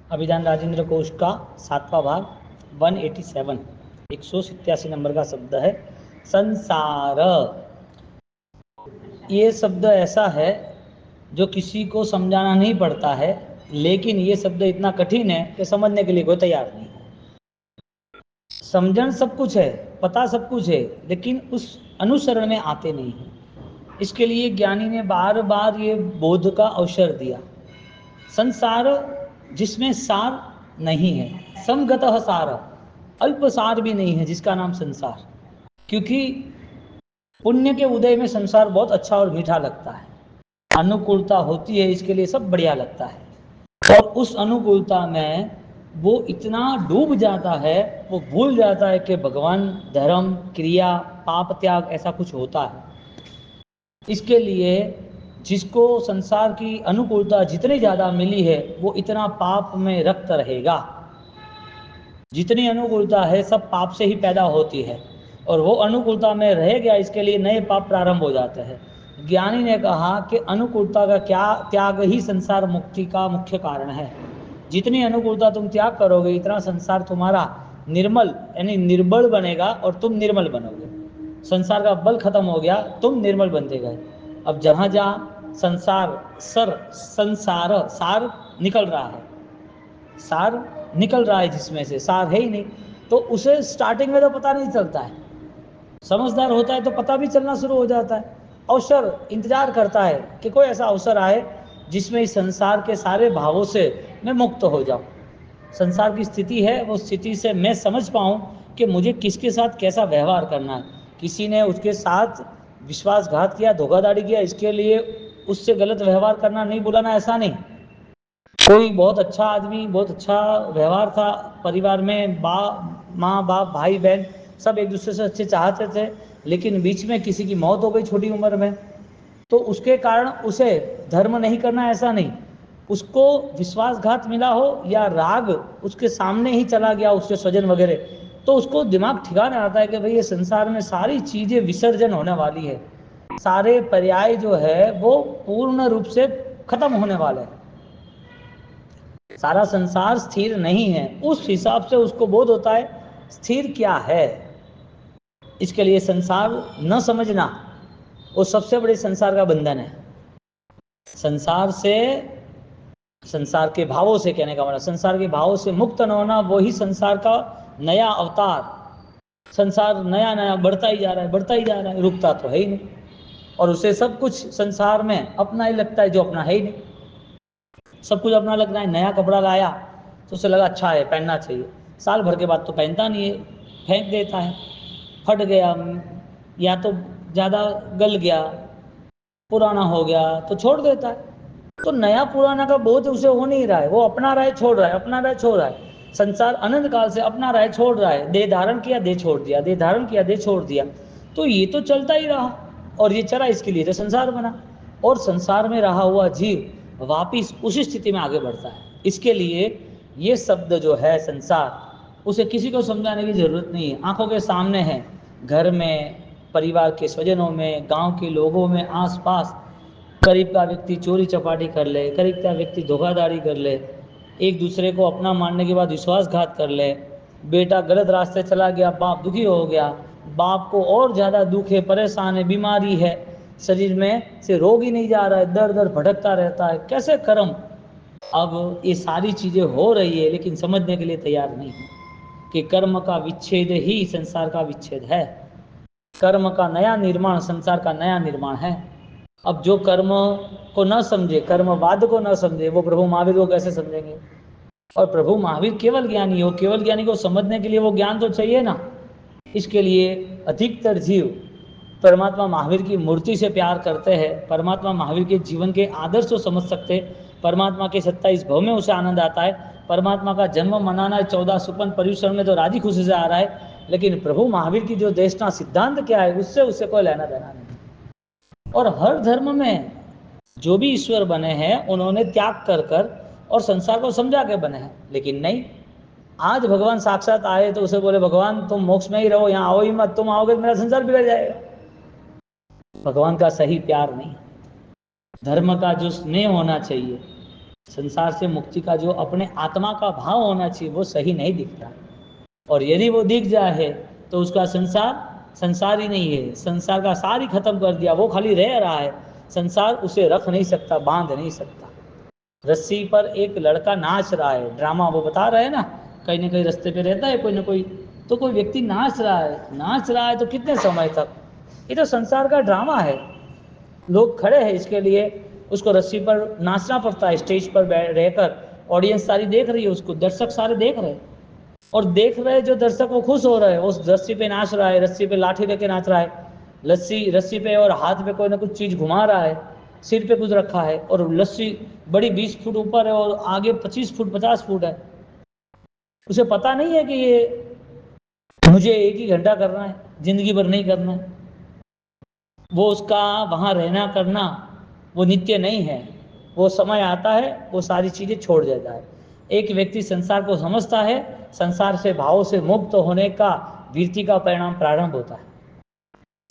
अभिधान राजेंद्र कोश का 7वां भाग 187 187 नंबर का शब्द है संसार। ये शब्द ऐसा है जो किसी को समझाना नहीं पड़ता है, लेकिन ये शब्द इतना कठिन है कि समझने के लिए कोई तैयार नहीं है। समझन सब कुछ है, पता सब कुछ है, लेकिन उस अनुसरण में आते नहीं है। इसके लिए ज्ञानी ने बार बार ये बोध का अवसर दिया। संसार जिसमें सार नहीं है, समगतः सार, अल्प सार भी नहीं है, जिसका नाम संसार। क्योंकि पुण्य के उदय में संसार बहुत अच्छा और मीठा लगता है, अनुकूलता होती है, इसके लिए सब बढ़िया लगता है। और उस अनुकूलता में वो इतना डूब जाता है, वो भूल जाता है कि भगवान, धर्म, क्रिया, पाप त्याग ऐसा कुछ होता है। इसके लिए जिसको संसार की अनुकूलता जितनी ज़्यादा मिली है, वो इतना पाप में रक्त रहेगा। जितनी अनुकूलता है सब पाप से ही पैदा होती है, और वो अनुकूलता में रह गया, इसके लिए नए पाप प्रारंभ हो जाते हैं। ज्ञानी ने कहा कि अनुकूलता का क्या त्याग ही संसार मुक्ति का मुख्य कारण है। जितनी अनुकूलता तुम त्याग करोगे, इतना संसार तुम्हारा निर्मल यानी निर्बल बनेगा और तुम निर्मल बनोगे। संसार का बल खत्म हो गया, तुम निर्मल बनते गए। अब जहाँ जहाँ संसार सार निकल रहा है, सार निकल रहा है, जिसमें से सार है ही नहीं, तो उसे स्टार्टिंग में तो पता नहीं चलता है। समझदार होता है तो पता भी चलना शुरू हो जाता है। अवसर इंतजार करता है कि कोई ऐसा अवसर आए जिसमें इस संसार के सारे भावों से मैं मुक्त हो जाऊं। संसार की स्थिति है, वो स्थिति से मैं समझ पाऊं कि मुझे किसके साथ कैसा व्यवहार करना है। किसी ने उसके साथ विश्वासघात किया, धोखाधड़ी किया, इसके लिए उससे गलत व्यवहार करना नहीं, बुलाना ऐसा नहीं। कोई बहुत अच्छा आदमी, बहुत अच्छा व्यवहार था परिवार में, माँ बाप, भाई बहन सब एक दूसरे से अच्छे चाहते थे, लेकिन बीच में किसी की मौत हो गई छोटी उम्र में, तो उसके कारण उसे धर्म नहीं करना ऐसा नहीं। उसको विश्वासघात मिला हो या राग उसके सामने ही चला गया, उसके स्वजन वगैरह, तो उसको दिमाग ठिकाने आता है कि भाई ये संसार में सारी चीज़ें विसर्जन होने वाली है, सारे पर्याय जो है वो पूर्ण रूप से खत्म होने वाले हैं, सारा संसार स्थिर नहीं है। उस हिसाब से उसको बोध होता है स्थिर क्या है। इसके लिए संसार न समझना वो सबसे बड़े संसार का बंधन है। संसार से, संसार के भावों से, कहने का मतलब संसार के भावों से मुक्त न होना, वही संसार का नया अवतार। संसार नया नया बढ़ता ही जा रहा है, बढ़ता ही जा रहा है, रुकता तो है ही नहीं। और उसे सब कुछ संसार में अपना ही लगता है जो अपना है ही नहीं। सब कुछ अपना लग रहा है। नया कपड़ा लाया तो उसे लगा अच्छा है, पहनना चाहिए, साल भर के बाद तो पहनता नहीं है, फेंक देता है। फट गया या तो ज़्यादा गल गया, पुराना हो गया तो छोड़ देता है। तो नया पुराना का बोझ उसे हो नहीं रहा है, वो अपना रहा है, छोड़ रहा है, अपना रहा है, छोड़ रहा है। संसार अनंत काल से अपना रहा है, छोड़ रहा है। देह धारण किया, देह छोड़ दिया, देह धारण किया, देह छोड़ दिया, तो ये तो चलता ही रहा, और ये चला, इसके लिए तो संसार बना। और संसार में रहा हुआ जीव वापिस उसी स्थिति में आगे बढ़ता है। इसके लिए ये शब्द जो है संसार, उसे किसी को समझाने की जरूरत नहीं है, आंखों के सामने है। घर में, परिवार के स्वजनों में, गांव के लोगों में, आसपास करीब का व्यक्ति चोरी चपाटी कर ले, करीब का व्यक्ति धोखाधड़ी कर ले, एक दूसरे को अपना मानने के बाद विश्वासघात कर ले, बेटा गलत रास्ते चला गया, बाप दुखी हो गया, बाप को और ज़्यादा दुख है, परेशान है, बीमारी है, शरीर में से रोग ही नहीं जा रहा है, दर दर भटकता रहता है, कैसे कर्म। अब ये सारी चीज़ें हो रही है, लेकिन समझने के लिए तैयार नहीं है कि कर्म का विच्छेद ही संसार का विच्छेद है। कर्म का नया निर्माण संसार का नया निर्माण है। अब जो कर्म को न समझे, कर्मवाद को न समझे, वो प्रभु महावीर को कैसे समझेंगे। और प्रभु महावीर केवल ज्ञानी हो, केवल ज्ञानी को समझने के लिए वो ज्ञान तो चाहिए ना। इसके लिए अधिकतर जीव परमात्मा महावीर की मूर्ति से प्यार करते हैं, परमात्मा महावीर के जीवन के आदर्श को समझ सकते, परमात्मा के 27 भव में उसे आनंद आता है, परमात्मा का जन्म मनाना है 14 सुपन पर्युषण में तो राजी खुशी से आ रहा है, लेकिन प्रभु महावीर की जो देशना सिद्धांत क्या है, उससे उसे कोई लेना देना नहीं। और हर धर्म में जो भी ईश्वर बने हैं, उन्होंने त्याग कर कर और संसार को समझा के बने हैं। लेकिन नहीं, आज भगवान साक्षात आए तो उसे बोले भगवान तुम मोक्ष में ही रहो, यहाँ आओ ही मत, तुम आओगे तो मेरा संसार बिगड़ जाएगा। भगवान का सही प्यार नहीं, धर्म का जो स्नेह होना चाहिए, संसार से मुक्ति का जो अपने आत्मा का भाव होना चाहिए वो सही नहीं दिखता, और यदि वो दिख जाए तो उसका संसार ही नहीं है, संसार का सार ही खत्म कर दिया, वो खाली रह रहा है, संसार उसे रख नहीं सकता, बांध नहीं सकता। रस्सी पर एक लड़का नाच रहा है, ड्रामा वो बता रहे हैं ना, कहीं ना कहीं रास्ते पे रहता है कोई ना कोई, तो कोई व्यक्ति नाच रहा है तो कितने समय तक, ये तो संसार का ड्रामा है, लोग खड़े हैं इसके लिए, उसको रस्सी पर नाचना पड़ता है, स्टेज पर रहकर ऑडियंस सारी देख रही है उसको, दर्शक सारे देख रहे हैं, और देख रहे जो दर्शक वो खुश हो रहे हैं, उस रस्सी पे नाच रहा है, रस्सी पे लाठी लेके नाच रहा है, रस्सी पे और हाथ पे कोई ना कुछ चीज घुमा रहा है, सिर पे कुछ रखा है, और रस्सी बड़ी 20 फुट ऊपर है और आगे 25 फुट 50 फुट है, उसे पता नहीं है कि ये मुझे एक ही घंटा करना है, जिंदगी भर नहीं करना है, वो उसका वहां रहना करना वो नित्य नहीं है, वो समय आता है वो सारी चीजें छोड़ देता है। एक व्यक्ति संसार को समझता है, संसार से भाव से मुक्त होने का वृत्ति का परिणाम प्रारंभ होता है।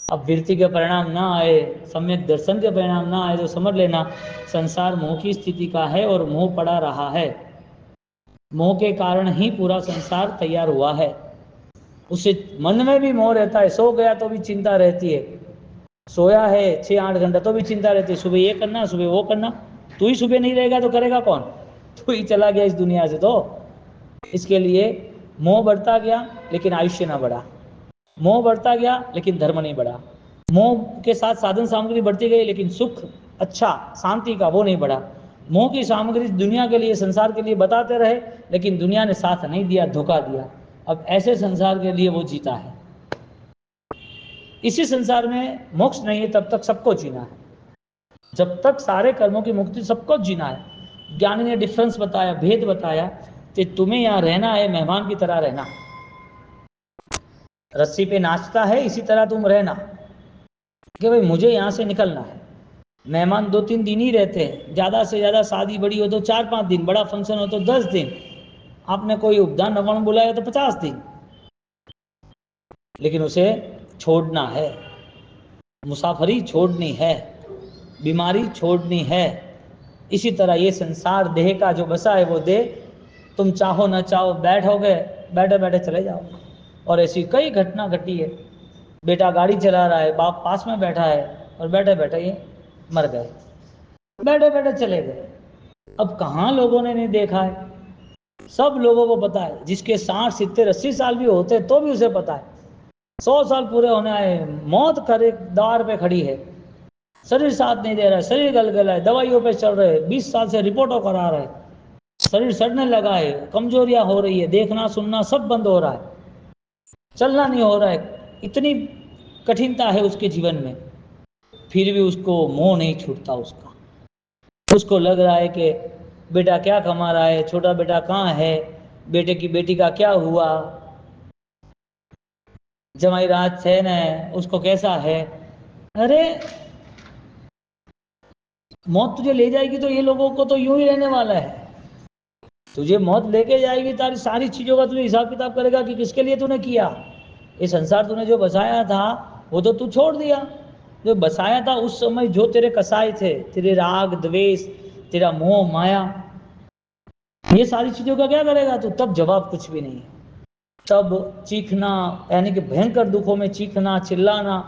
अब वृत्ति के परिणाम ना आए, सम्यक दर्शन के परिणाम ना आए तो समझ लेना संसार मोह की स्थिति का है और मोह पड़ा रहा है, मोह के कारण ही पूरा संसार तैयार हुआ है। उसे मन में भी मोह रहता है, सो गया तो भी चिंता रहती है, सोया है 6-8 घंटा तो भी चिंता रहती है, सुबह ये करना सुबह वो करना, तू ही सुबह नहीं रहेगा तो करेगा कौन, तू ही चला गया इस दुनिया से। तो इसके लिए मोह बढ़ता गया लेकिन आयुष्य ना बढ़ा, मोह बढ़ता गया लेकिन धर्म नहीं बढ़ा, मोह के साथ साधन सामग्री बढ़ती गई लेकिन सुख अच्छा शांति का वो नहीं बढ़ा, मोह की सामग्री दुनिया के लिए संसार के लिए बताते रहे लेकिन दुनिया ने साथ नहीं दिया, धोखा दिया, अब ऐसे संसार के लिए वो जीता है। इसी संसार में मोक्ष नहीं है तब तक सबको जीना है, जब तक सारे कर्मों की मुक्ति सबको जीना है। ज्ञानी ने डिफरेंस बताया, भेद बताया कि तुम्हें यहाँ रहना है मेहमान की तरह रहना, रस्सी पे नाचता है इसी तरह तुम रहना कि भाई मुझे यहाँ से निकलना है। मेहमान 2-3 दिन ही रहते हैं, ज़्यादा से ज़्यादा शादी बड़ी हो तो 4-5 दिन, बड़ा फंक्शन हो तो 10 दिन, आपने कोई उपदान नमन बुलाया तो 50 दिन, लेकिन उसे छोड़ना है, मुसाफरी छोड़नी है, बीमारी छोड़नी है। इसी तरह ये संसार देह का जो बसा है वो देह तुम चाहो न चाहो बैठोगे, बैठे बैठे चले जाओ। और ऐसी कई घटना घटी है, बेटा गाड़ी चला रहा है, बाप पास में बैठा है और बैठे बैठे ये मर गए, बैठे बैठे चले गए। अब कहाँ लोगों ने नहीं देखा है, सब लोगों को पता है, जिसके 60 70 80 साल भी होते तो भी उसे पता है 100 साल पूरे होने आए, मौत करे द्वार पे खड़ी है, शरीर साथ नहीं दे रहा है, शरीर गलगला है, दवाइयों पे चल रहे हैं, 20 साल से रिपोर्टों करा रहे हैं, शरीर सड़ने लगा है, कमजोरियां हो रही है, देखना सुनना सब बंद हो रहा है, चलना नहीं हो रहा है, इतनी कठिनता है उसके जीवन में, फिर भी उसको मोह नहीं छूटता उसको लग रहा है कि बेटा क्या कमा रहा है, छोटा बेटा कहाँ है, बेटे की बेटी का क्या हुआ, जमाई राज सेन है उसको कैसा है। अरे मौत तुझे ले जाएगी तो ये लोगों को तो यूं ही रहने वाला है, तुझे मौत लेके जाएगी, तारी सारी चीजों का तुझे हिसाब किताब करेगा कि किसके लिए तूने किया, ये संसार तूने जो बसाया था वो तो तू छोड़ दिया, जो बसाया था उस समय जो तेरे कसाई थे, तेरे राग द्वेष, तेरा मोह माया, ये सारी चीजों का क्या करेगा तू, तब जवाब कुछ भी नहीं है, तब चीखना यानी कि भयंकर दुखों में चीखना चिल्लाना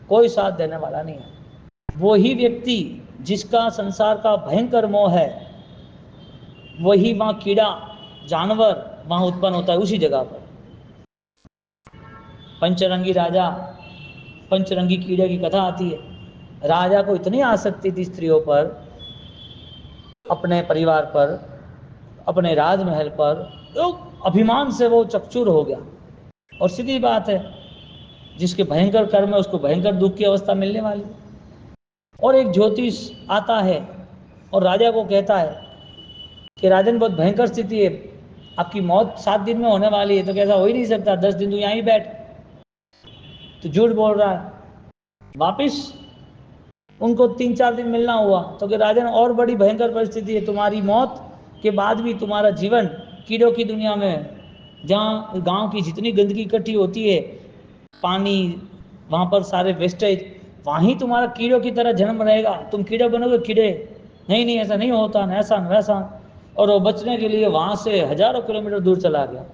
कोई साथ देने वाला नहीं है। वो ही व्यक्ति जिसका संसार का भयंकर मोह है, वही वहाँ कीड़ा जानवर वहाँ उत्पन्न होता है उसी जगह पर। पंचरंगी राजा, पंचरंगी कीड़े की कथा आती है, राजा को इतनी आसक्ति थी स्त्रियों पर, अपने परिवार पर, अपने राजमहल पर, तो अभिमान से वो चकचूर हो गया, और सीधी बात है जिसके भयंकर कर्म है उसको भयंकर दुख की अवस्था मिलने वाली। और एक ज्योतिष आता है और राजा को कहता है कि राजन बहुत भयंकर स्थिति है, आपकी मौत 7 दिन में होने वाली है, तो कैसा हो ही नहीं सकता, 10 दिन तू यहाँ ही बैठ, तो झूठ बोल रहा है। वापिस उनको 3-4 दिन मिलना हुआ तो कि राजन और बड़ी भयंकर परिस्थिति है, तुम्हारी मौत के बाद भी तुम्हारा जीवन कीड़ों की दुनिया में, जहाँ गांव की जितनी गंदगी इकट्ठी होती है, पानी वहाँ पर सारे वेस्टेज, वहीं तुम्हारा कीड़ों की तरह जन्म रहेगा, तुम कीड़े बनोगे कीड़े, नहीं नहीं ऐसा नहीं होता, न ऐसा न वैसा, और वो बचने के लिए वहाँ से हजारों किलोमीटर दूर चला गया।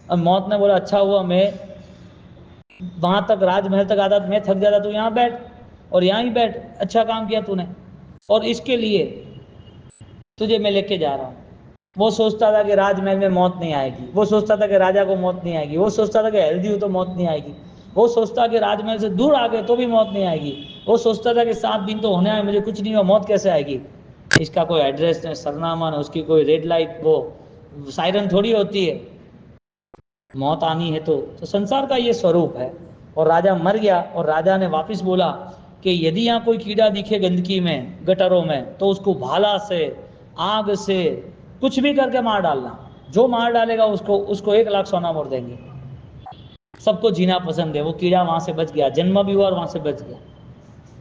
अब मौत ने बोला अच्छा हुआ मैं वहाँ तक राजमहल तक आता, मैं थक जाता, तू यहाँ बैठ और यहाँ ही बैठ, अच्छा काम किया तूने, और इसके लिए तुझे मैं लेके जा रहा हूँ। वो सोचता था कि राजमहल में मौत नहीं आएगी, वो सोचता था कि राजा को मौत नहीं आएगी, वो सोचता था कि हेल्दी हूँ तो मौत नहीं आएगी, वो सोचता कि राजमहल से दूर आ गए तो भी मौत नहीं आएगी, वो सोचता था कि 7 दिन तो होने आए, मुझे कुछ नहीं हुआ, मौत कैसे आएगी। इसका कोई एड्रेस न सरनामा न उसकी कोई रेड लाइट, वो सायरन थोड़ी होती है, मौत आनी है तो संसार का ये स्वरूप है। और राजा मर गया, और राजा ने वापस बोला कि यदि यहाँ कोई कीड़ा दिखे गंदगी में, गटरों में, तो उसको भाला से, आग से, कुछ भी करके मार डालना, जो मार डालेगा उसको उसको 1 लाख सोना मोर देंगे। सबको जीना पसंद है, वो कीड़ा वहाँ से बच गया, जन्म भी हुआ और वहाँ से बच गया।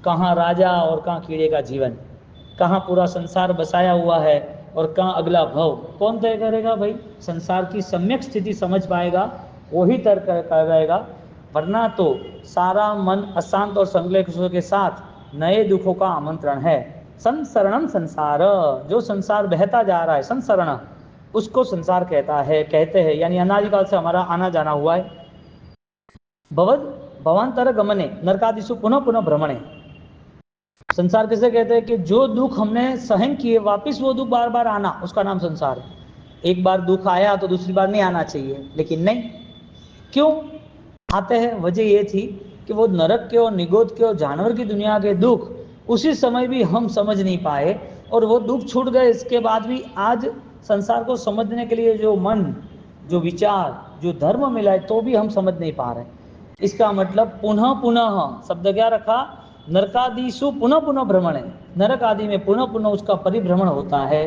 कहाँ राजा और कहाँ कीड़े का जीवन, कहाँ पूरा संसार बसाया हुआ है और कहाँ अगला भव, कौन तय करेगा भाई। संसार की सम्यक स्थिति समझ पाएगा वही तय कर पाएगा, वरना तो सारा मन अशांत और संकल्पों के साथ नए दुखों का आमंत्रण है। संसरणम संसार, जो संसार बहता जा रहा है, संसरण उसको संसार कहते हैं, यानी अनादिकाल से हमारा आना जाना हुआ है। भवद भवांतर गमने नरकादिषु पुनः पुनः भ्रमणे, संसार किसे कहते हैं कि जो दुख हमने सहन किए वापस वो दुख बार बार आना, उसका नाम संसार है। एक बार दुख आया तो दूसरी बार नहीं आना चाहिए, लेकिन नहीं, क्यों आते हैं। वजह ये थी कि वो नरक के और निगोद के और जानवर की दुनिया के दुख उसी समय भी हम समझ नहीं पाए, और वो दुख छूट गए, इसके बाद भी आज संसार को समझने के लिए जो मन, जो विचार, जो धर्म मिला है, तो भी हम समझ नहीं पा रहे। इसका मतलब पुनः पुनः शब्द क्या रखा, नरकादिषु पुनः पुनः भ्रमण है, नरक आदि में पुनः पुनः उसका परिभ्रमण होता है।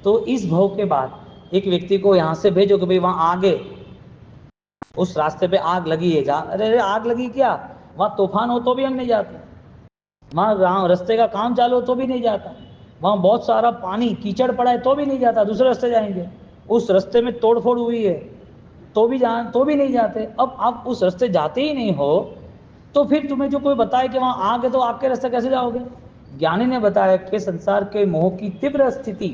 तो इस भव के बाद एक व्यक्ति को यहाँ से भेजो कि भाई वहाँ आगे उस रास्ते पे आग लगी है, जा, अरे आग लगी क्या, वहाँ तूफान हो तो भी हम नहीं जाते, वहाँ रास्ते का काम चालू हो तो भी नहीं जाता, वहाँ बहुत सारा पानी कीचड़ पड़ा है तो भी नहीं जाता, दूसरे रास्ते जाएंगे, उस रास्ते में तोड़फोड़ हुई है तो भी नहीं जाते। अब आप उस रास्ते जाते ही नहीं हो, तो फिर तुम्हें जो कोई बताए कि वहाँ आग है तो आग के रास्ते कैसे जाओगे। ज्ञानी ने बताया कि संसार के मोह की तीव्र स्थिति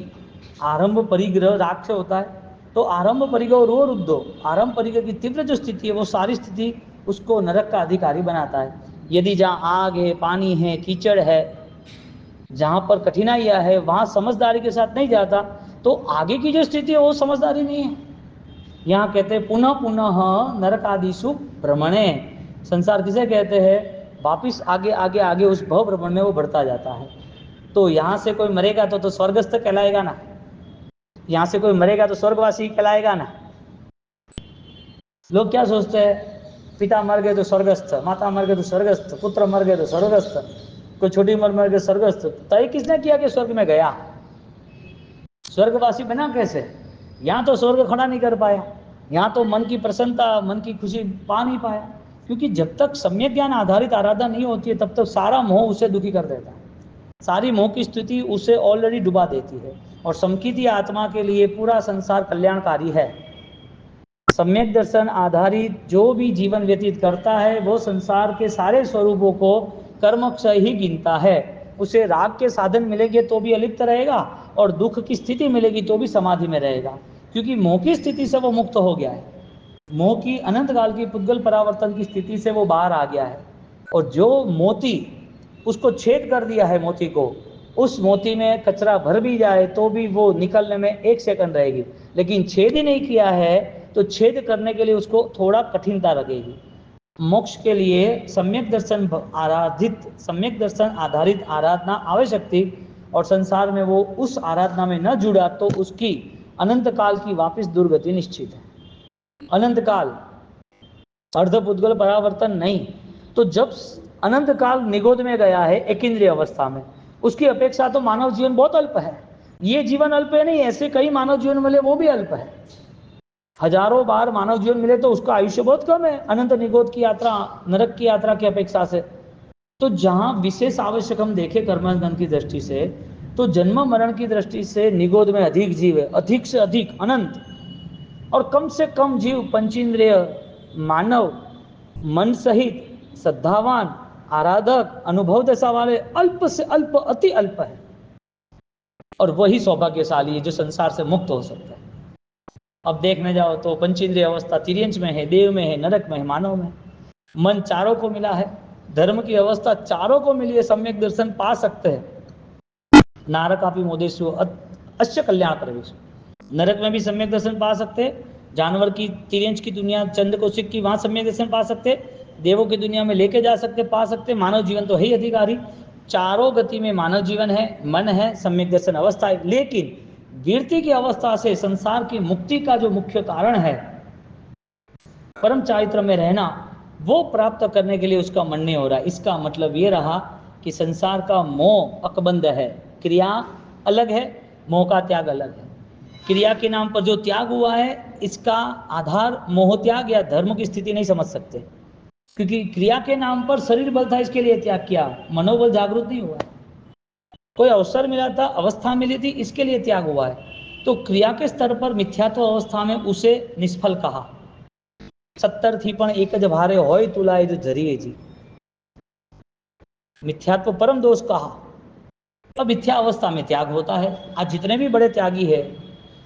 आरंभ परिग्रह राग से होता है, तो आरंभ परिग्रह रो रुद्धो, आरंभ परिग्रह की तीव्र जो स्थिति है वो सारी स्थिति उसको नरक का अधिकारी बनाता है। यदि जहाँ आग है, पानी है, कीचड़ है, जहाँ पर कठिनाइयाँ है, वहाँ समझदारी के साथ नहीं जाता, तो आगे की जो स्थिति है वो समझदारी नहीं है। यहाँ कहते हैं पुनः पुनः नरकादिषु भ्रमणे, संसार किसे कहते हैं, वापिस आगे आगे आगे उस भव भ्रमण में वो बढ़ता जाता है। तो यहाँ से कोई मरेगा तो स्वर्गस्थ कहलाएगा ना, यहाँ से कोई मरेगा तो स्वर्गवासी कहलाएगा ना। लोग क्या सोचते हैं, पिता मर गए तो स्वर्गस्थ, माता मर गए तो स्वर्गस्थ, पुत्र मर गए तो स्वर्गस्थ, कोई छोटी उम्र मर गए स्वर्गस्थ। तय किसने किया कि स्वर्ग में गया, स्वर्गवासी बना कैसे। यहाँ तो स्वर्ग खड़ा नहीं कर पाया, यहाँ तो मन की प्रसन्नता, मन की खुशी पा नहीं पाया, क्योंकि जब तक सम्यक ज्ञान आधारित आराधना नहीं होती है तब तक सारा मोह उसे दुखी कर देता है, सारी मोह की स्थिति उसे ऑलरेडी डुबा देती है। और समकित आत्मा के लिए पूरा संसार कल्याणकारी है। सम्यक दर्शन आधारित जो भी जीवन व्यतीत करता है वो संसार के सारे स्वरूपों को कर्मक्षय ही गिनता है। उसे राग के साधन मिलेंगे तो भी अलिप्त रहेगा, और दुख की स्थिति मिलेगी तो भी समाधि में रहेगा, क्योंकि मोह की स्थिति से वो मुक्त हो गया है। मोह की अनंत काल की पुद्गल परावर्तन की स्थिति से वो बाहर आ गया है। और जो मोती उसको छेद कर दिया है, मोती को, उस मोती में कचरा भर भी जाए तो भी वो निकलने में 1 सेकंड रहेगी, लेकिन छेद ही नहीं किया है तो छेद करने के लिए उसको थोड़ा कठिनता लगेगी। मोक्ष के लिए सम्यक दर्शन आधारित आराधना आवश्यक थी, और संसार में वो उस आराधना में न जुड़ा तो उसकी अनंत काल की वापस दुर्गति निश्चित है। अनंत काल अर्ध पुद्गल परावर्तन नहीं, तो जब अनंत काल निगोद में गया है एक इंद्रिय अवस्था में, उसकी अपेक्षा तो मानव जीवन बहुत अल्प है। ये जीवन अल्प है नहीं, ऐसे कई मानव जीवन मिले वो भी अल्प है। हजारों बार मानव जीवन मिले तो उसका आयुष्य बहुत कम है अनंत निगोद की यात्रा, नरक की यात्रा की अपेक्षा से। तो जहां विशेष आवश्यक हम देखें कर्मगन की दृष्टि से, तो जन्म मरण की दृष्टि से निगोद में अधिक जीव है, अधिक से अधिक अनंत, और कम से कम जीव पंचेंद्रिय मानव मन सहित श्रद्धावान आराधक अनुभव दशा वाले अल्प से अल्प अति अल्प है। और वही सौभाग्यशाली है जो संसार से मुक्त हो सकता है। अब देखने जाओ तो पंचेंद्रिय अवस्था तिर्यंच में है, देव में है, नरक में है, मानव में। मन चारों को मिला है, धर्म की अवस्था चारों को मिली है, सम्यक दर्शन पा सकते हैं। नारकापि मोदेषु अश्य कल्याण प्रवेश, नरक में भी सम्यक दर्शन पा सकते, जानवर की तिर्यंच की दुनिया चंद्र कौशिक की वहां सम्यक दर्शन पा सकते, देवों की दुनिया में लेके जा सकते, पा सकते। मानव जीवन तो है ही अधिकारी, चारों गति में मानव जीवन है, मन है, सम्यक दर्शन अवस्था है। लेकिन वीरति की अवस्था से संसार की मुक्ति का जो मुख्य कारण है परम चारित्र में रहना, वो प्राप्त करने के लिए उसका मन नहीं हो रहा। इसका मतलब ये रहा कि संसार का मोह अकबंध है, क्रिया अलग है, मोह का त्याग अलग है। क्रिया के नाम पर जो त्याग हुआ है इसका आधार मोह त्याग या धर्म की स्थिति नहीं समझ सकते, क्योंकि क्रिया के नाम पर शरीर बल था इसके लिए त्याग किया, मनोबल जागृत नहीं हुआ। कोई अवसर मिला था, अवस्था मिली थी, इसके लिए त्याग हुआ है। तो क्रिया के स्तर पर मिथ्यात्व अवस्था में उसे निष्फल कहा। 70 थी पण एक ज भारे होय तुलाय जो जरिए जी, मिथ्यात्व परम दोष कहा। अब मिथ्या अवस्था में त्याग होता है। आज जितने भी बड़े त्यागी है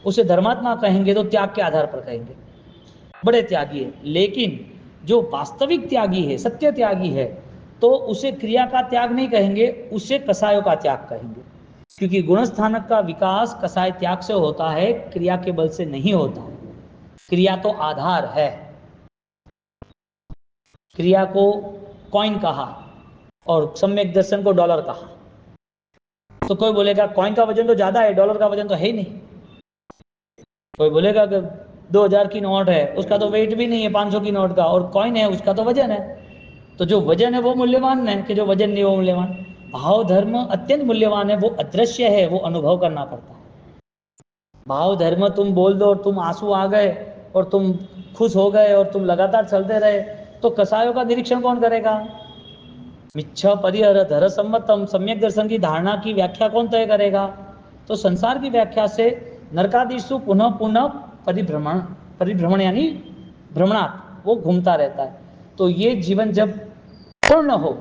उसे धर्मात्मा कहेंगे तो त्याग के आधार पर कहेंगे, बड़े त्यागी है। लेकिन जो वास्तविक त्यागी है, सत्य त्यागी है, तो उसे क्रिया का त्याग नहीं कहेंगे, उसे कसायों का त्याग कहेंगे। क्योंकि गुणस्थानक का विकास कसाय त्याग से होता है, क्रिया के बल से नहीं होता है। क्रिया तो आधार है। क्रिया को कॉइन कहा और सम्यक दर्शन को डॉलर कहा। तो कोई बोलेगा कॉइन का वजन तो ज्यादा है, डॉलर का वजन तो है ही नहीं। कोई बोलेगा कि 2000 की नोट है, उसका तो वेट भी नहीं है 500 की नोट का, और कॉइन है उसका तो वजन है। तो जो वजन है वो मूल्यवान है कि जो वजन नहीं वो मूल्यवान। भाव धर्म अत्यंत मूल्यवान है, वो अदृश्य है, वो अनुभव करना पड़ता है। भाव धर्म तुम बोल दो और तुम आंसू आ गए और तुम खुश हो गए और तुम लगातार चलते रहे, तो कसायों का निरीक्षण कौन करेगा? मिच्छा परिहर धर सम्मतम, सम्यक दर्शन की धारणा की व्याख्या कौन तय करेगा? तो संसार की व्याख्या से नरकादिशु पुनः पुनः परिभ्रमण, परिभ्रमण यानी भ्रमणात्, वो घूमता रहता है। तो ये जीवन जब पूर्ण हो,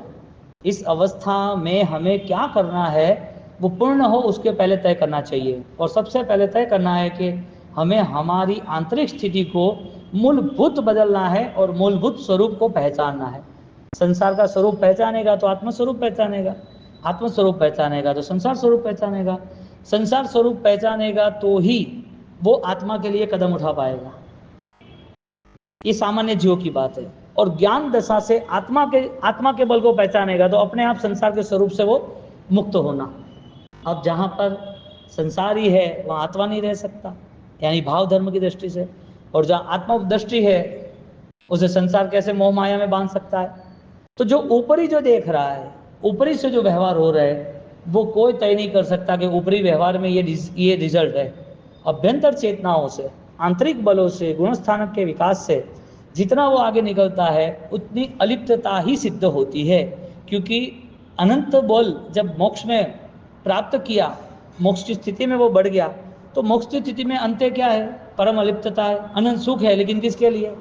इस अवस्था में हमें क्या करना है वो पूर्ण हो, उसके पहले तय करना चाहिए। और सबसे पहले तय करना है कि हमें हमारी आंतरिक स्थिति को मूलभूत बदलना है और मूलभूत स्वरूप को पहचानना है। संसार का स्वरूप पहचानेगा तो आत्मस्वरूप पहचानेगा, आत्मस्वरूप पहचानेगा तो संसार स्वरूप पहचानेगा, संसार स्वरूप पहचानेगा तो ही वो आत्मा के लिए कदम उठा पाएगा। ये सामान्य जीवों की बात है। और ज्ञान दशा से आत्मा के बल को पहचानेगा तो अपने आप संसार के स्वरूप से वो मुक्त होना। अब जहाँ पर संसारी है वहाँ आत्मा नहीं रह सकता, यानी भाव धर्म की दृष्टि से। और जहाँ आत्मा दृष्टि है उसे संसार कैसे मोह माया में बांध सकता है? तो जो ऊपरी जो देख रहा है, ऊपरी से जो व्यवहार हो रहा है, वो कोई तय नहीं कर सकता कि ऊपरी व्यवहार में ये रिजल्ट है। अभ्यंतर चेतनाओं से, आंतरिक बलों से, गुणस्थानक के विकास से जितना वो आगे निकलता है उतनी अलिप्तता ही सिद्ध होती है। क्योंकि अनंत बल जब मोक्ष में प्राप्त किया, मोक्ष की स्थिति में वो बढ़ गया, तो मोक्ष की स्थिति में अंत्य क्या है? परम अलिप्तता है, अनंत सुख है। लेकिन किसके लिए?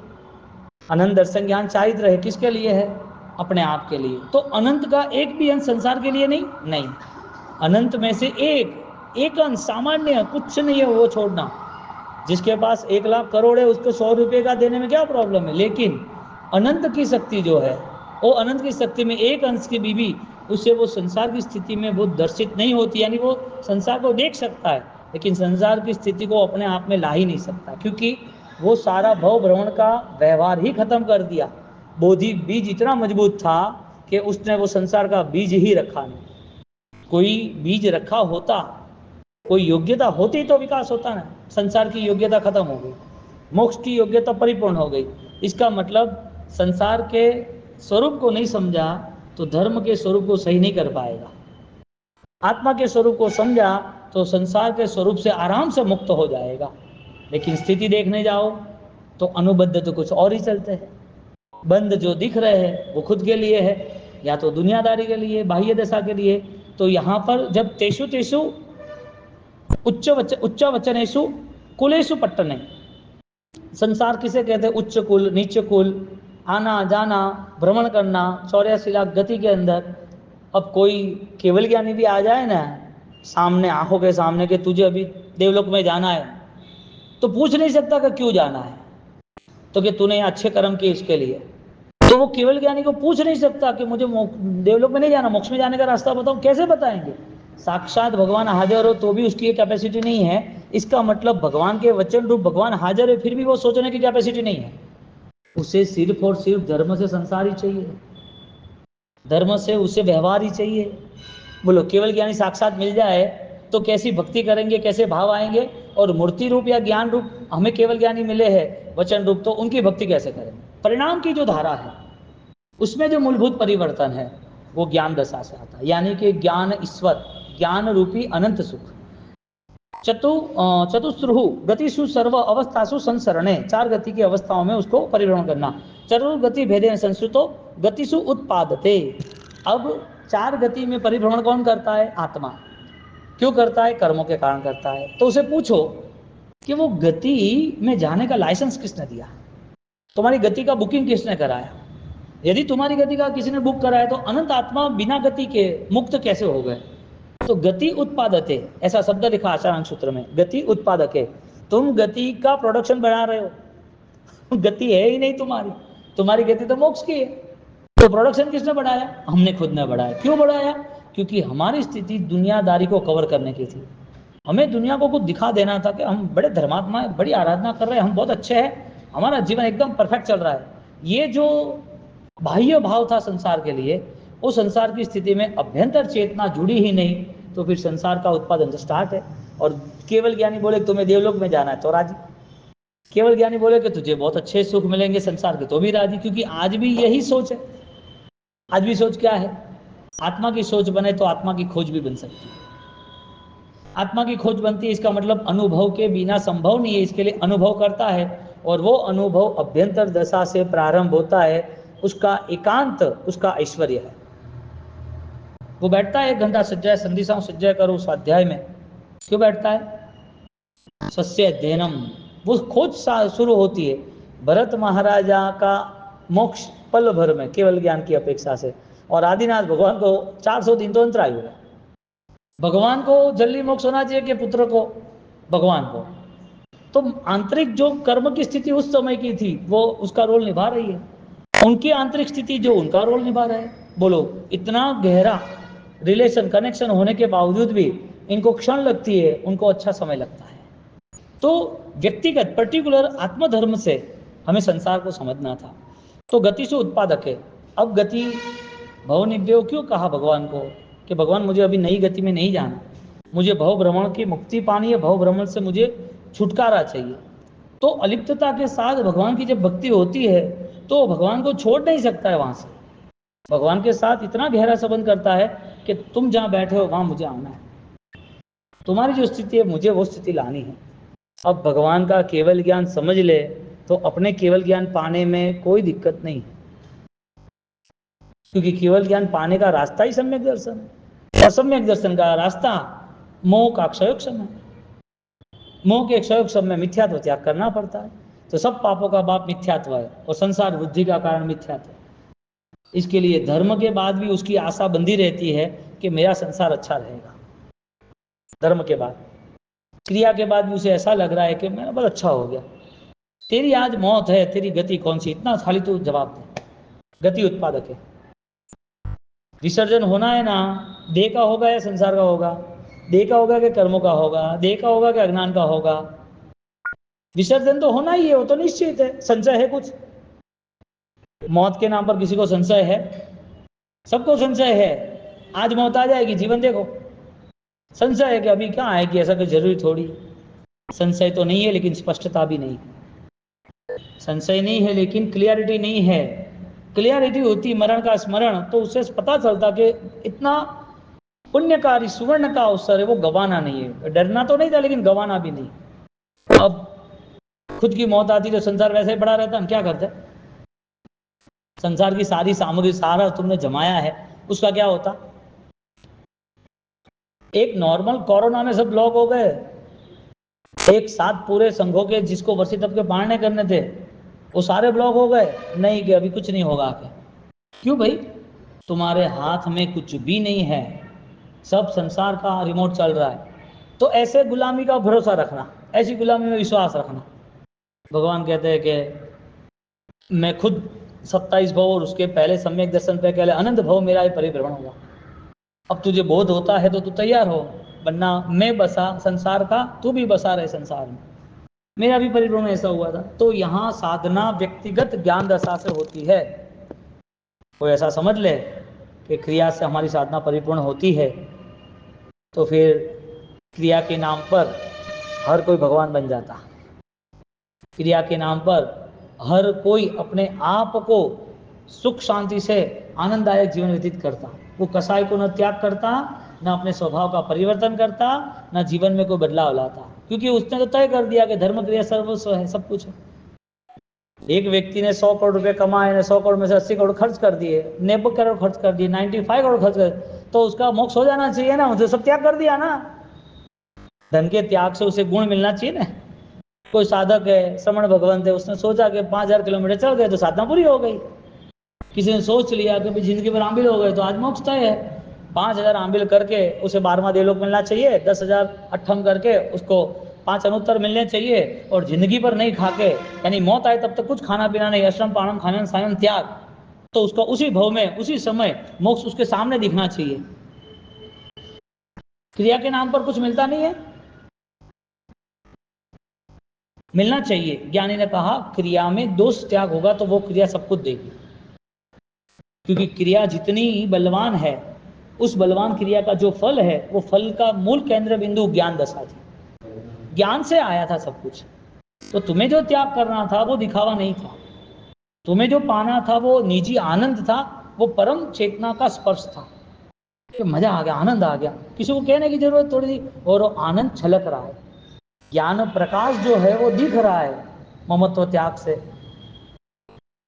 अनंत दर्शन ज्ञान चारित्र है, किसके लिए है? अपने आप के लिए। तो अनंत का एक भी अंश संसार के लिए नहीं, अनंत में से एक अंश सामान्य कुछ नहीं है वो छोड़ना। जिसके पास 1 लाख करोड़ है उसको 100 रुपये का देने में क्या प्रॉब्लम है? लेकिन अनंत की शक्ति जो है, वो अनंत की शक्ति में एक अंश की बीवी, उससे वो संसार की स्थिति में वो दर्शित नहीं होती। यानी वो संसार को देख सकता है लेकिन संसार की स्थिति को अपने आप में ला ही नहीं सकता, क्योंकि वो सारा भव भ्रमण का व्यवहार ही खत्म कर दिया। बोधि बीज इतना मजबूत था कि उसने वो संसार का बीज ही रखा नहीं। कोई बीज रखा होता, कोई योग्यता होती तो विकास होता ना। संसार की योग्यता खत्म हो गई, मोक्ष की योग्यता परिपूर्ण हो गई। इसका मतलब संसार के स्वरूप को नहीं समझा तो धर्म के स्वरूप को सही नहीं कर पाएगा। आत्मा के स्वरूप को समझा तो संसार के स्वरूप से आराम से मुक्त हो जाएगा। लेकिन स्थिति देखने जाओ तो अनुबद्ध तो कुछ और ही चलते हैं। बंद जो दिख रहे हैं वो खुद के लिए है, या तो दुनियादारी के लिए, बाह्य दशा के लिए। तो यहाँ पर जब तेषु तेषु उच्च वचनेषु कुलेषु पट्टने, संसार किसे कहते हैं? उच्च कुल, नीच कुल, आना जाना, भ्रमण करना 84 लाख गति के अंदर। अब कोई केवल ज्ञानी भी आ जाए ना सामने, आंखों के सामने कि तुझे अभी देवलोक में जाना है, तो पूछ नहीं सकता कि क्यों जाना है, तो कि तूने अच्छे कर्म किए इसके लिए। तो वो केवल ज्ञानी को पूछ नहीं सकता कि मुझे देवलोक में नहीं जाना, मोक्ष में जाने का रास्ता बताओ, कैसे बताएंगे? साक्षात भगवान हाजिर हो तो भी उसकी कैपेसिटी नहीं है। इसका मतलब भगवान के वचन रूप भगवान हाजिर है, फिर भी वो सोचने की कैपेसिटी नहीं है। उसे सिर्फ और सिर्फ धर्म से संसार ही चाहिए, धर्म से उसे व्यवहार ही चाहिए। बोलो केवल ज्ञानी साक्षात मिल जाए तो कैसी भक्ति करेंगे, कैसे भाव आएंगे? और मूर्ति रूप या ज्ञान रूप हमें केवल ज्ञानी मिले हैं वचन रूप, तो उनकी भक्ति कैसे करेंगे? परिणाम की जो धारा है उसमें जो मूलभूत परिवर्तन है वो ज्ञान दशा से आता है, यानी कि ज्ञान ईश्वर, ज्ञान रूपी अनंत सुख। चतुस्रुहु गतिषु सर्व अवस्थासु संसरणे, 4 गति की अवस्थाओं में उसको परिभ्रमण करना। चतुर्गति भेदेन संस्कृतो गतिषु उत्पादते। अब 4 गति में परिभ्रमण कौन करता है? आत्मा। क्यों करता है? कर्मों के कारण करता है। तो उसे पूछो कि वो गति में जाने का लाइसेंस किसने दिया, तुम्हारी गति का बुकिंग किसने कराया? यदि तुम्हारी गति का किसी ने बुक कराया तो अनंत आत्मा बिना गति के मुक्त कैसे हो गए? तो गति उत्पादते, ऐसा शब्द लिखा आचार्य सूत्र में, गति उत्पादक है। तुम गति का प्रोडक्शन बढ़ा रहे हो, गति है ही नहीं तुम्हारी, तुम्हारी गति तो मोक्ष की है। तो प्रोडक्शन किसने बढ़ाया? हमने खुद ने बढ़ाया। क्यों बढ़ाया? क्योंकि हमारी स्थिति दुनियादारी को कवर करने की थी। हमें दुनिया को कुछ दिखा देना था कि हम बड़े धर्मात्मा हैं, बड़ी आराधना कर रहे हैं, हम बहुत अच्छे हैं, हमारा जीवन एकदम परफेक्ट चल रहा है। ये जो बाह्य भाव था संसार के लिए, उस संसार की स्थिति में अभ्यंतर चेतना जुड़ी ही नहीं, तो फिर संसार का उत्पादन तो स्टार्ट है। और केवल ज्ञानी बोले तुम्हें देवलोक में जाना है तो राजी, केवल ज्ञानी बोले कि तुझे बहुत अच्छे सुख मिलेंगे संसार के तो भी राजी, क्योंकि आज भी यही सोच है। आज भी सोच क्या है? आत्मा की सोच बने तो आत्मा की खोज भी बन सकती है। आत्मा की खोज बनती है, इसका मतलब अनुभव के बिना संभव नहीं है, इसके लिए अनुभव करता है। और वो अनुभव अभ्यंतर दशा से प्रारंभ होता है, उसका एकांत, उसका ऐश्वर्य है। वो बैठता है 1 घंटा सज्जय संधिसाओं सज्जय करो स्वाध्याय में, क्यों बैठता है? सस्य अध्ययनम, वो खोज शुरू होती है। भरत महाराजा का मोक्ष पल भर में केवल ज्ञान की अपेक्षा से, और आदिनाथ भगवान को 400 दिन तो अंतराय हुआ। भगवान को जल्दी मोक्ष होना चाहिए कि पुत्र को? भगवान को। तो आंतरिक जो कर्म की स्थिति उस समय की थी वो उसका रोल निभा रही है, उनकी आंतरिक स्थिति जो उनका रोल निभा रहे हैं। बोलो इतना गहरा रिलेशन कनेक्शन होने के बावजूद भी इनको क्षण लगती है, उनको अच्छा समय लगता है। तो व्यक्तिगत पर्टिकुलर आत्मधर्म से हमें संसार को समझना था। तो गति से उत्पादक है। अब गति भवनिव्यो क्यों कहा भगवान को कि भगवान मुझे अभी नई गति में नहीं जाना, मुझे भव भ्रमण की मुक्ति पानी है, भव भ्रमण से मुझे छुटकारा चाहिए। तो अलिप्तता के साथ भगवान की जब भक्ति होती है तो भगवान को छोड़ नहीं सकता है, वहां से भगवान के साथ इतना गहरा संबंध करता है कि तुम जहां बैठे हो वहां मुझे आना है, तुम्हारी जो स्थिति है मुझे वो स्थिति लानी है। अब भगवान का केवल ज्ञान समझ ले तो अपने केवल ज्ञान पाने में कोई दिक्कत नहीं, क्योंकि केवल ज्ञान पाने का रास्ता ही सम्यक दर्शन है। और सम्यक दर्शन का रास्ता मोह का क्षयोक्षम है। मोह के क्षयोक्षम में मिथ्यात्व त्याग करना पड़ता है। तो सब पापों का बाप मिथ्यात्व है और संसार बुद्धि का कारण मिथ्यात्व है। इसके लिए धर्म के बाद भी उसकी आशा बंधी रहती है कि मेरा संसार अच्छा रहेगा। धर्म के बाद, क्रिया के बाद भी उसे ऐसा लग रहा है कि मेरा बहुत अच्छा हो गया। तेरी आज मौत है, तेरी गति कौन सी? इतना खाली तू जवाब दे। गति उत्पादक है। विसर्जन होना है ना, देह का होगा या संसार का होगा? देह का होगा कि कर्मों का होगा? देह का होगा कि अज्ञान का होगा? विसर्जन तो होना ही है, वो तो निश्चित है। संशय है कुछ? मौत के नाम पर किसी को संशय है? सबको संशय है। आज मौत आ जाएगी, जीवन देखो। संशय है कि अभी क्या आएगी, ऐसा कोई जरूरी थोड़ी। संशय तो नहीं है लेकिन स्पष्टता भी नहीं है। संशय नहीं है लेकिन क्लियरिटी नहीं है। क्लियरिटी होती मरण का स्मरण, तो उससे पता चलता कि इतना पुण्यकारी सुवर्ण का अवसर है, वो गवाना नहीं है। डरना तो नहीं था लेकिन गवाना भी नहीं। अब खुद की मौत आती तो संसार वैसे ही पड़ा रहता, हम क्या करते? संसार की सारी सामग्री, सारा तुमने जमाया है, उसका क्या होता? एक नॉर्मल कोरोना में सब लोग हो गए, एक साथ पूरे संघों के जिसको वर्षी तब के पालने करने थे वो सारे ब्लॉक हो गए। नहीं कि अभी कुछ नहीं होगा। क्यों भाई? तुम्हारे हाथ में कुछ भी नहीं है। सब संसार का रिमोट चल रहा है। तो ऐसे गुलामी का भरोसा रखना, ऐसी गुलामी में विश्वास रखना। भगवान कहते हैं कि मैं खुद 27 भव और उसके पहले सम्यक दर्शन पे कहले अनंत भव मेरा ही परिभ्रमण हुआ। अब तुझे बोध होता है तो तू तैयार हो, वरना मैं बसा संसार का, तू भी बसा रहे संसार में। मेरा भी परिभ्रमण ऐसा हुआ था। तो यहाँ साधना व्यक्तिगत ज्ञान दशा से होती है। कोई ऐसा समझ ले कि क्रिया से हमारी साधना परिपूर्ण होती है, तो फिर क्रिया के नाम पर हर कोई भगवान बन जाता। क्रिया के नाम पर हर कोई अपने आप को सुख शांति से आनंददायक जीवन व्यतीत करता। वो कसाय को न त्याग करता, न अपने स्वभाव का परिवर्तन करता, न जीवन में कोई बदलाव लाता, क्योंकि उसने तो तय कर दिया कि धर्म क्रिया सर्वस्व है, सब कुछ है। एक व्यक्ति ने 100 करोड़ रुपए कमाए, ने 100 करोड़ में से 80 करोड़ खर्च कर दिए, 90 करोड़ खर्च कर दिए, 95 करोड़ खर्च कर, तो उसका मोक्ष हो जाना चाहिए ना, उसे सब त्याग कर दिया ना। धन के त्याग से उसे गुण मिलना चाहिए ना। कोई साधक है, श्रमण भगवंत है, उसने सोचा कि 5000 किलोमीटर चल गए तो साधना पूरी हो गई। किसी ने सोच लिया कि जिंदगी भर आंबिल हो गए तो आज मोक्ष तय है। 5000 आंबिल करके उसे 12वां देवलोक मिलना चाहिए, 10,000 अट्ठम करके उसको 5 अनुत्तर मिलने चाहिए, और जिंदगी भर नहीं खा के, यानी मौत आए तब तक कुछ खाना पीना नहीं, अश्रम पाणम खानन सायन त्याग, तो उसका उसी भव में उसी समय मोक्ष उसके सामने दिखना चाहिए। क्रिया के नाम पर कुछ मिलता नहीं है, मिलना चाहिए। ज्ञानी ने कहा क्रिया में दोष त्याग होगा तो वो क्रिया सब कुछ देगी, क्योंकि क्रिया जितनी बलवान है, उस बलवान क्रिया का जो फल है, वो फल का मूल केंद्र बिंदु ज्ञान दशा थी। ज्ञान से आया था सब कुछ। तो तुम्हें जो त्याग करना था वो दिखावा नहीं था, तुम्हें जो पाना था वो निजी आनंद था, वो परम चेतना का स्पर्श था कि मजा आ गया, आनंद आ गया। किसी को कहने की जरूरत थोड़ी थी, और वो आनंद छलक रहा है। ज्ञान प्रकाश जो है वो दिख रहा है ममत्व त्याग से।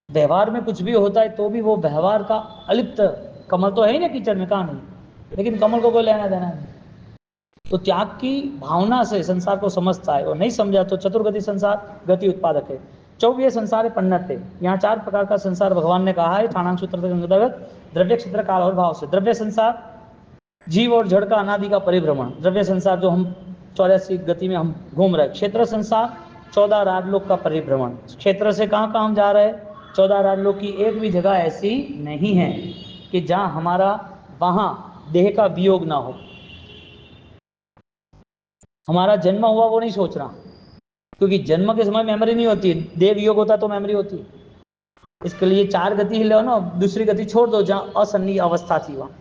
व्यवहार में कुछ भी होता है तो भी वो व्यवहार का अलिप्त, कमल तो है ही ना कीचड़ में, कहाँ नहीं, लेकिन कमल को कोई लेना देना नहीं। तो त्याग की भावना से संसार को समझता है, और नहीं समझा तो चतुर्गति संसार गति उत्पादक है। 24 संसार है, पन्नत है। यहाँ 4 प्रकार का संसार भगवान ने कहा है ठाणांग सूत्र के अंतर्गत, द्रव्य, क्षेत्र, काल और भाव से। द्रव्य संसार जीव और जड़ का अनादि का परिभ्रमण, द्रव्य संसार जो हम 84 गति में हम घूम रहे। क्षेत्र संसार 14 राजलोक का परिभ्रमण। क्षेत्र से कहाँ कहाँ हम जा रहे हैं? 14 राजलोक की एक भी जगह ऐसी नहीं है कि जहाँ हमारा वहाँ देह का वियोग ना हो। हमारा जन्म हुआ वो नहीं सोच रहा, क्योंकि जन्म के समय मेमोरी नहीं होती, देह वियोग होता तो मेमोरी होती। इसके लिए 4 गति ही लो ना, दूसरी गति छोड़ दो जहाँ असन्नी अवस्था थी वहाँ।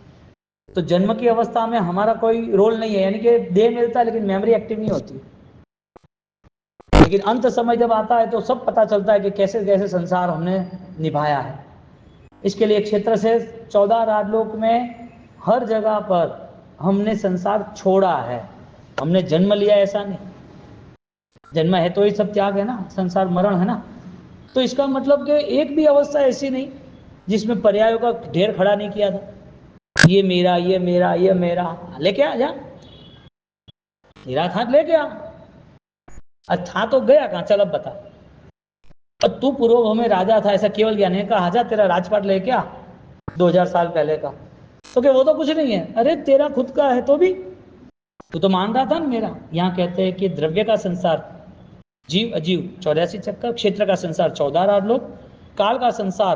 तो जन्म की अवस्था में हमारा कोई रोल नहीं है, यानी कि देह मिलता है लेकिन मेमोरी एक्टिव नहीं होती। लेकिन अंत समय जब आता है तो सब पता चलता है कि कैसे कैसे संसार हमने निभाया है। इसके लिए क्षेत्र से 14 राजलोक में हर जगह पर हमने संसार छोड़ा है। हमने जन्म लिया ऐसा नहीं, जन्म है तो ही सब त्याग है ना, संसार मरण है ना। तो इसका मतलब कि एक भी अवस्था ऐसी नहीं जिसमें पर्यायों का ढेर खड़ा नहीं किया था। ये मेरा, ये मेरा, ये मेरा, लेके आ जा, तेरा था लेके आ। अच्छा तो गया कहाँ, चल अब बता। और तू पूर्व में राजा था ऐसा केवल ज्ञान है, कहा आजा तेरा राजपाट लेके आ 2000 साल पहले का। तो क्या वो तो कुछ नहीं है? अरे तेरा खुद का है तो भी तू तो मान रहा था ना मेरा। यहाँ कहते हैं कि द्रव्य का संसार जीव अजीव 84 चक्कर, क्षेत्र का संसार 14 राजलोक, काल का संसार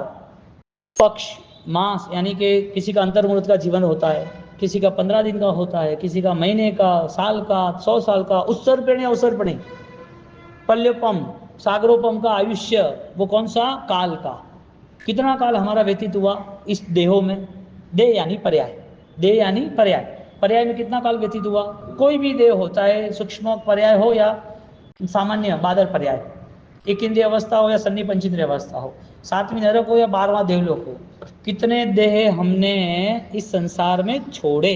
पक्ष मास, यानी कि किसी का अंतर्मुहूर्त का जीवन होता है, किसी का 15 दिन का होता है, किसी का महीने का, साल का, 100 साल का, उत्सर्पण या अवसर्पणी, पल्योपम सागरोपम का आयुष्य, वो कौन सा? काल का। कितना काल हमारा व्यतीत हुआ इस देहों में? देह यानी पर्याय, देह यानी पर्याय, पर्याय में कितना काल व्यतीत हुआ? कोई भी देह होता है, सूक्ष्म पर्याय हो या सामान्य बादल पर्याय, एक इंद्रिय अवस्था हो या सन्नी पंचेंद्रिय अवस्था हो, 7वीं नरक हो या 12वां देवलोक हो, कितने देह हमने इस संसार में छोड़े?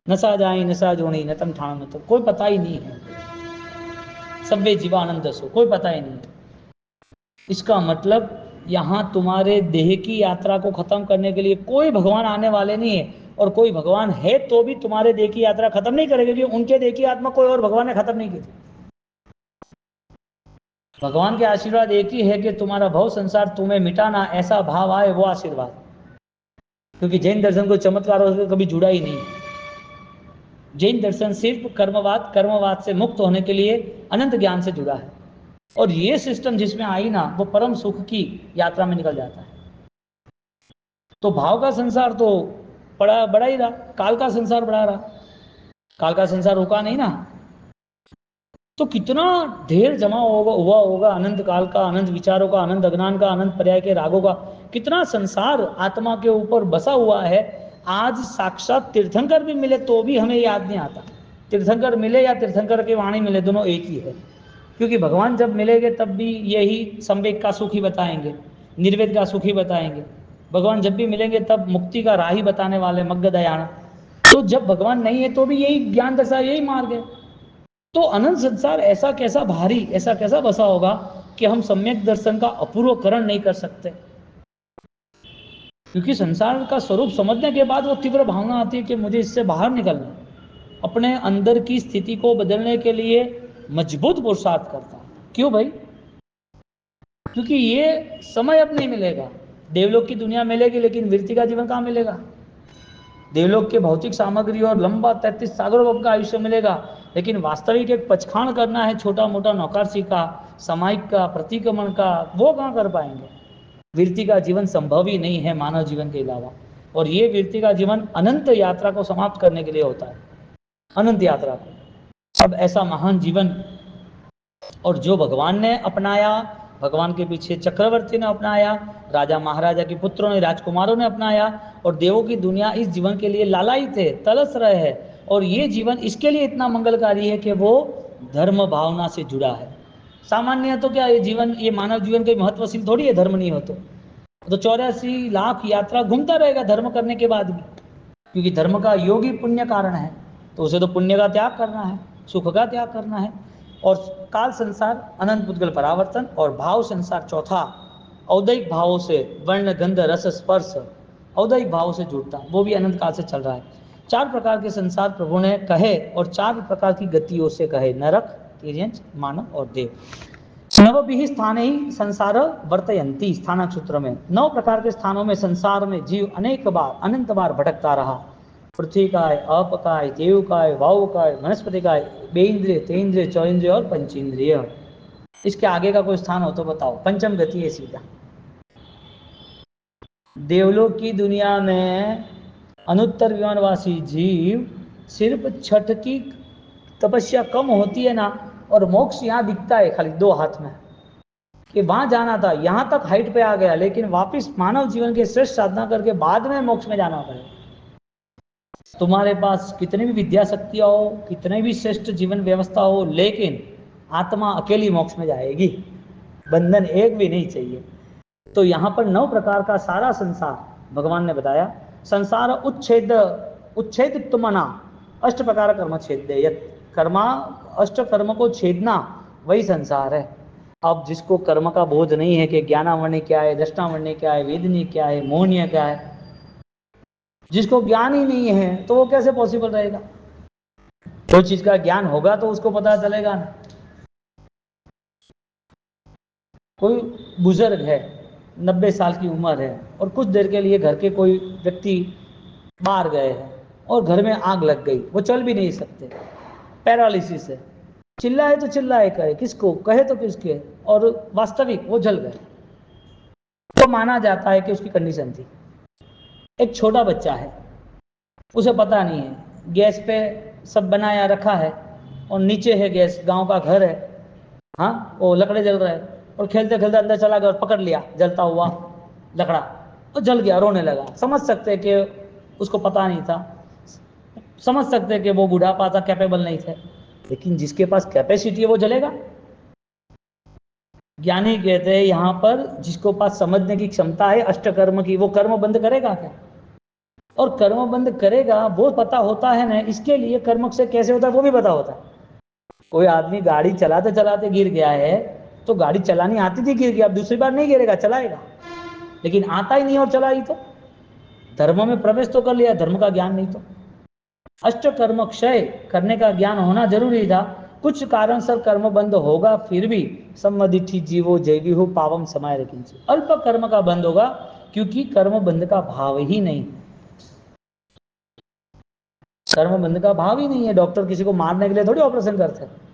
नशा जाई नशा जोड़ी न तम ठाण, तो कोई पता ही नहीं है। सभ्य जीवानंद सो, कोई पता ही नहीं है। इसका मतलब यहाँ तुम्हारे देह की यात्रा को खत्म करने के लिए कोई भगवान आने वाले नहीं है, और कोई भगवान है तो भी तुम्हारे देह की यात्रा खत्म नहीं करेगा, क्योंकि उनके देह की आत्मा कोई और भगवान ने खत्म नहीं की थी। भगवान के आशीर्वाद एक ही है कि तुम्हारा भव संसार तुम्हें मिटाना, ऐसा भाव आए, वो आशीर्वाद। क्योंकि जैन दर्शन को चमत्कारों से कभी जुड़ा ही नहीं। जैन दर्शन सिर्फ कर्मवाद से मुक्त होने के लिए अनंत ज्ञान से जुड़ा है, और ये सिस्टम जिसमें आई ना, वो परम सुख की यात्रा में निकल जाता है। तो भाव का संसार तो बड़ा ही रहा, काल का संसार बड़ा रहा, काल का संसार रुका नहीं ना। तो कितना ढेर जमा हुआ होगा अनंत काल का, अनंत विचारों का, अनंत अज्ञान का, अनंत पर्याय के रागों का, कितना संसार आत्मा के ऊपर बसा हुआ है। आज साक्षात तीर्थंकर भी मिले तो भी हमें याद नहीं आता। तीर्थंकर मिले या तीर्थंकर की वाणी मिले, दोनों एक ही है। क्योंकि भगवान जब मिलेंगे तब भी यही संवेग का सुख ही बताएंगे, निर्वेद का सुख ही बताएंगे। भगवान जब भी मिलेंगे तब मुक्ति का राह ही बताने वाले, मग्ग दयाण। तो जब भगवान नहीं है तो भी यही ज्ञान दशा, यही मार्ग है। तो अनंत संसार ऐसा कैसा भारी, ऐसा कैसा बसा होगा कि हम सम्यक दर्शन का अपूर्वकरण नहीं कर सकते। क्योंकि संसार का स्वरूप समझने के बाद वो तीव्र भावना आती है कि मुझे इससे बाहर निकलना, अपने अंदर की स्थिति को बदलने के लिए मजबूत पुरुषार्थ करता है। क्यों भाई? क्योंकि ये समय अब नहीं मिलेगा। देवलोक की दुनिया मिलेगी लेकिन वृत्ति का जीवन कहाँ मिलेगा? देवलोक के भौतिक सामग्री और लंबा 33 सागरों का आयुष्य मिलेगा, लेकिन वास्तविक एक पचखाण करना है, छोटा मोटा नौकरसी का, सामायिक का, प्रतिक्रमण का, वो कहाँ कर पाएंगे? वृत्ति का जीवन संभव ही नहीं है मानव जीवन के अलावा। और ये वृत्ति का जीवन अनंत यात्रा को समाप्त करने के लिए होता है, अनंत यात्रा को। अब ऐसा महान जीवन, और जो भगवान ने अपनाया, भगवान के पीछे चक्रवर्ती ने अपनाया, राजा महाराजा के पुत्रों ने, राजकुमारों ने अपनाया, और देवों की दुनिया इस जीवन के लिए लालायित है, तरस रहे हैं। और ये जीवन इसके लिए इतना मंगलकारी है कि वो धर्म भावना से जुड़ा है। सामान्य तो क्या ये जीवन, ये मानव जीवन के महत्वशील थोड़ी है, धर्म नहीं हो तो 84 लाख यात्रा घूमता रहेगा धर्म करने के बाद भी। क्योंकि धर्म का योग ही पुण्य कारण है, तो उसे तो पुण्य का त्याग करना है, सुख का त्याग करना है। और काल संसार, अनंत पुद्गल परावर्तन, और भाव संसार चौथा, औदैहिक भावों से, वर्ण गंध रस स्पर्श, औदैहिक भावों से जुड़ता, वो भी अनंत काल से चल रहा है। 4 प्रकार के संसार प्रभु ने कहे, और 4 प्रकार की गतियों से कहे, नरक, तिर्यंच, मानव और देव। नवभिः स्थाने ही संसार वर्तयन्ति, स्थानक सूत्र में 9 प्रकार के स्थानों में संसार में जीव अनेक बार, अनंत बार भटकता रहा। पृथ्वी काय, अपकाय, देव काय, वायु काय, वनस्पति काय, बेइंद्रिय, तेन्द्रिय, चौंद्रिय और पंचेंद्रिय। इसके आगे का कोई स्थान हो तो बताओ। पंचम गति है सीधा। देवलोक की दुनिया में अनुत्तर विमानवासी जीव सिर्फ छठ की तपस्या कम होती है ना, और मोक्ष यहाँ दिखता है खाली 2 हाथ में, कि वहां जाना था, यहां तक हाइट पे आ गया, लेकिन वापस मानव जीवन के श्रेष्ठ साधना करके बाद में मोक्ष में जाना पड़ेगा। तुम्हारे पास कितनी भी विद्या शक्तियां हो, कितने भी श्रेष्ठ जीवन व्यवस्था हो, लेकिन आत्मा अकेली मोक्ष में जाएगी, बंधन एक भी नहीं चाहिए। तो यहाँ पर 9 प्रकार का सारा संसार भगवान ने बताया। संसार उच्छेद मना, 8 प्रकार कर्म छेद, कर्मा 8 कर्म को छेदना, वही संसार है। अब जिसको कर्म का बोध नहीं है कि ज्ञानावर्ण क्या है, दृष्टावर्ण क्या है, वेदनीय क्या है, मोहनीय क्या है, जिसको ज्ञान ही नहीं है तो वो कैसे पॉसिबल रहेगा? कोई चीज का ज्ञान होगा तो उसको पता चलेगा ना। कोई बुजुर्ग है, 90 साल की उम्र है, और कुछ देर के लिए घर के कोई व्यक्ति बाहर गए हैं और घर में आग लग गई, वो चल भी नहीं सकते, पैरालिसिस है। चिल्लाए तो चिल्लाए कहे किसको, कहे तो किसके, और वास्तविक वो जल गए, तो माना जाता है कि उसकी कंडीशन थी। एक छोटा बच्चा है, उसे पता नहीं है, गैस पे सब बनाया रखा है और नीचे है गैस, गांव का घर है, हाँ, वो लकड़े जल रहे हैं, और खेलते खेलते अंदर चला गया और पकड़ लिया जलता हुआ लकड़ा, और जल गया, रोने लगा। समझ सकते कि उसको पता नहीं था, समझ सकते कि वो बुढ़ापा था, कैपेबल नहीं थे, लेकिन जिसके पास कैपेसिटी है वो जलेगा। ज्ञानी कहते हैं यहाँ पर जिसको पास समझने की क्षमता है अष्टकर्म की, वो कर्म बंद करेगा क्या? और कर्म बंद करेगा वो पता होता है ना, इसके लिए कर्म से कैसे होता है वो भी पता होता है। कोई आदमी गाड़ी चलाते चलाते गिर गया है, तो गाड़ी चलानी आती थी, गिर गया, अब दूसरी बार नहीं गिरेगा, चलाएगा, लेकिन आता ही नहीं और चला ही तो धर्म में प्रवेश तो कर लिया, धर्म का ज्ञान नहीं। तो अष्ट कर्म क्षय करने का ज्ञान होना जरूरी था। कुछ कारण से कर्म बंद होगा, फिर भी सम्मदिठी जीवो जैवी हो पावम समय रखी, अल्प कर्म का बंद होगा, क्योंकि कर्म बंद का भाव ही नहीं। कर्म बंध का भाव ही नहीं है। डॉक्टर किसी को मारने के लिए थोड़ी ऑपरेशन करते हैं।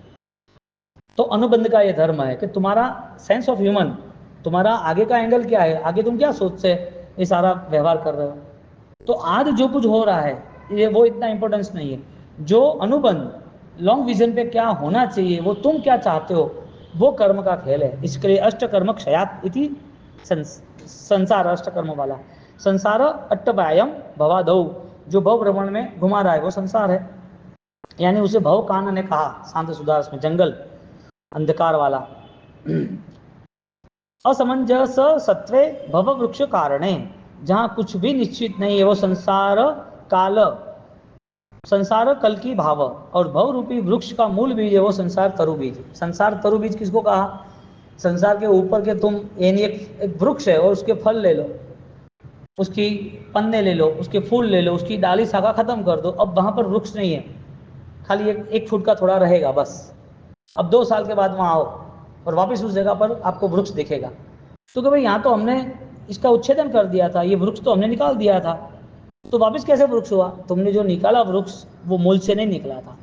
तो अनुबंध का ये धर्म है कि तुम्हारा सेंस ऑफ ह्यूमन, तुम्हारा आगे का एंगल क्या है, आगे तुम क्या सोच से ये सारा व्यवहार कर रहे हो। तो आज जो कुछ हो रहा है ये वो इतना इंपॉर्टेंस नहीं है। जो अनुबंध लॉन्ग विजन पे क्या होना चाहिए, वो तुम क्या चाहते हो, वो कर्म का खेल है। इसके लिए अष्टकर्म क्षयात इति संसार, अष्टकर्म वाला संसार अट्टव्यायम भवादौ, जो भव भ्रमण में घुमा रहा है वो संसार है। यानी उसे भव कान ने कहा शांत सुदास में, जंगल अंधकार वाला। असमंजस सत्वे भव वृक्ष कारणे, जहां कुछ भी निश्चित नहीं है वो संसार काल, संसार कल की भाव, और भव रूपी वृक्ष का मूल बीज है वो संसार तरु बीज। संसार तरु बीज किसको कहा? संसार के ऊपर के तुम यानी एक वृक्ष है और उसके फल ले लो, उसकी पन्ने ले लो, उसके फूल ले लो, उसकी डाली शाखा खत्म कर दो, अब वहां पर वृक्ष नहीं है, खाली एक फुट का थोड़ा रहेगा बस। अब 2 साल के बाद वहां आओ और वापस उस जगह पर आपको वृक्ष दिखेगा। तो कि भाई यहाँ तो हमने इसका उच्छेदन कर दिया था, ये वृक्ष तो हमने निकाल दिया था, तो वापस कैसे वृक्ष हुआ? तुमने जो निकाला वृक्ष वो मूल से नहीं निकला था,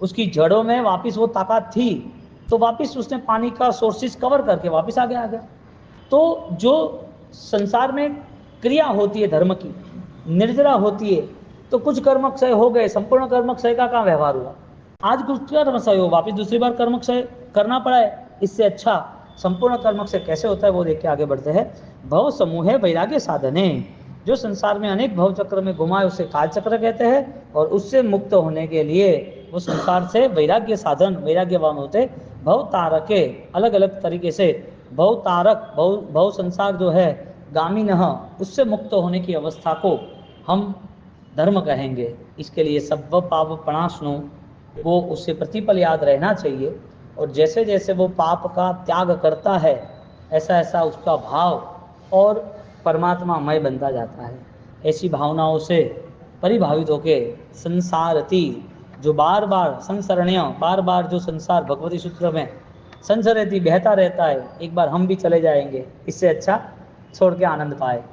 उसकी जड़ों में वापस वो ताकत थी, तो वापस उसने पानी का सोर्सेज कवर करके वापस आगे आ गया। तो जो संसार में क्रिया होती है धर्म की, निर्जरा होती है, तो कुछ कर्म क्षय हो गए, संपूर्ण कर्म क्षय का कहाँ व्यवहार हुआ? आज कुछ कर्म क्षय हो, वापस दूसरी बार कर्म क्षय करना पड़ा है। इससे अच्छा संपूर्ण कर्म क्षय कैसे होता है वो देख के आगे बढ़ते हैं। भव समूह वैराग्य साधने, जो संसार में अनेक भव चक्र में घुमाए उसे काल चक्र कहते हैं, और उससे मुक्त होने के लिए वो संसार से वैराग्य साधन, वैराग्यवान होते। भव तारके, अलग अलग तरीके से भव तारक, भव संसार जो है गामीनः, उससे मुक्त होने की अवस्था को हम धर्म कहेंगे। इसके लिए सब्व पाप प्रणाशनु, वो उससे प्रतिपल याद रहना चाहिए, और जैसे जैसे वो पाप का त्याग करता है ऐसा ऐसा उसका भाव और परमात्मामय बनता जाता है। ऐसी भावनाओं से परिभावित होकर संसारती, जो बार बार संसरणीय, बार बार जो संसार भगवती सूत्र में संसरती बहता रहता है, एक बार हम भी चले जाएंगे, इससे अच्छा छोड़ के आनंद पाए।